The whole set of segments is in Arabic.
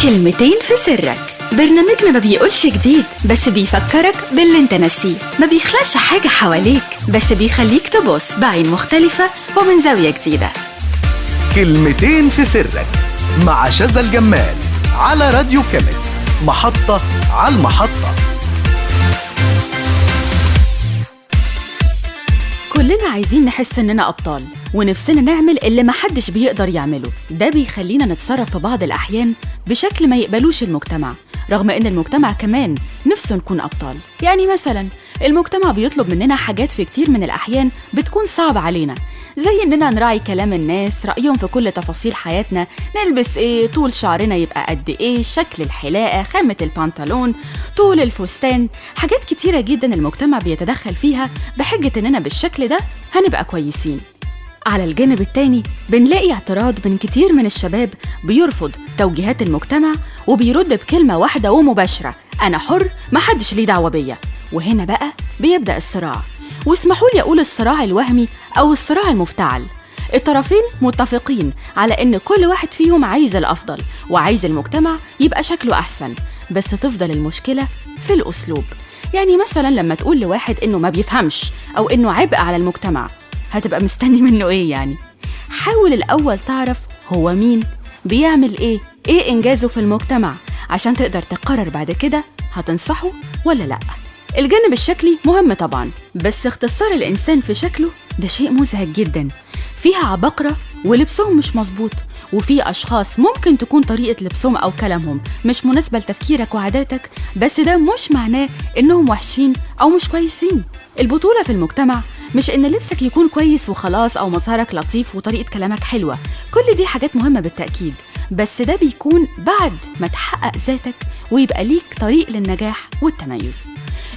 كلمتين في سرك، برنامجنا ما بيقولش جديد بس بيفكرك باللي انت ناسيه، ما بيخلقش حاجة حواليك بس بيخليك تبص بعين مختلفة ومن زاوية جديدة. كلمتين في سرك مع شذى الجمال على راديو كامل، محطة على المحطة. كلنا عايزين نحس إننا أبطال ونفسنا نعمل اللي محدش بيقدر يعمله، ده بيخلينا نتصرف في بعض الأحيان بشكل ما يقبلوش المجتمع، رغم إن المجتمع كمان نفسه نكون أبطال. يعني مثلا المجتمع بيطلب مننا حاجات في كتير من الأحيان بتكون صعبة علينا، زي إننا نراعي كلام الناس، رأيهم في كل تفاصيل حياتنا، نلبس إيه، طول شعرنا يبقى قد إيه، شكل الحلاقة، خامة البنطلون، طول الفستان. حاجات كتيرة جدا المجتمع بيتدخل فيها بحجة إننا بالشكل ده هنبقى كويسين. على الجانب التاني بنلاقي اعتراض من كتير من الشباب بيرفض توجيهات المجتمع وبيرد بكلمة واحدة ومباشرة: أنا حر، محدش ليه دعوة بيا. وهنا بقى بيبدأ الصراع، واسمحوا لي أقول الصراع الوهمي أو الصراع المفتعل. الطرفين متفقين على إن كل واحد فيهم عايز الأفضل وعايز المجتمع يبقى شكله أحسن، بس تفضل المشكلة في الأسلوب. يعني مثلا لما تقول لواحد إنه ما بيفهمش أو إنه عبء على المجتمع، هتبقى مستني منه إيه يعني؟ حاول الأول تعرف هو مين، بيعمل إيه إنجازه في المجتمع، عشان تقدر تقرر بعد كده هتنصحه ولا لأ. الجانب الشكلي مهم طبعاً، بس اختصار الإنسان في شكله ده شيء مزعج جداً. فيها عباقرة ولبسهم مش مظبوط، وفي أشخاص ممكن تكون طريقة لبسهم أو كلامهم مش مناسبة لتفكيرك وعاداتك، بس ده مش معناه إنهم وحشين أو مش كويسين. البطولة في المجتمع مش إن لبسك يكون كويس وخلاص أو مظهرك لطيف وطريقة كلامك حلوة، كل دي حاجات مهمة بالتأكيد، بس ده بيكون بعد ما تحقق ذاتك ويبقى ليك طريق للنجاح والتميز.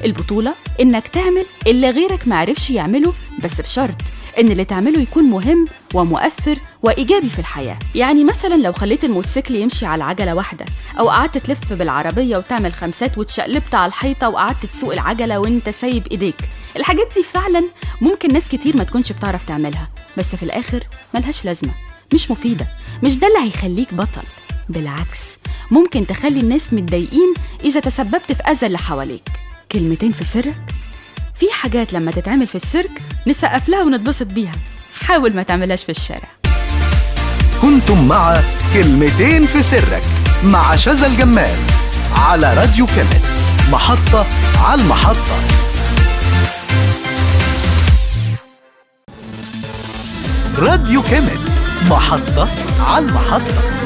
البطولة إنك تعمل اللي غيرك معرفش يعمله، بس بشرط إن اللي تعمله يكون مهم ومؤثر وإيجابي في الحياة. يعني مثلا لو خليت الموتوسيكل يمشي على عجلة واحدة، أو قعدت تلف بالعربية وتعمل خمسات وتشقلبت على الحيطة وقعدت تسوق العجلة وانت سايب إيديك، الحاجات دي فعلا ممكن ناس كتير ما تكونش بتعرف تعملها، بس في الآخر ملهاش لازمة، مش مفيدة، مش ده اللي هيخليك بطل. بالعكس، ممكن تخلي الناس متضايقين إذا تسببت في أذى اللي حواليك. كلمتين في سرك، في حاجات لما تتعمل في السيرك نسقف لها ونتبسط بيها، حاول ما تعملهاش في الشارع. كنتم مع كلمتين في سرك مع شذى الجمال على راديو كامل، محطة على المحطة. راديو كامل، محطة على المحطة.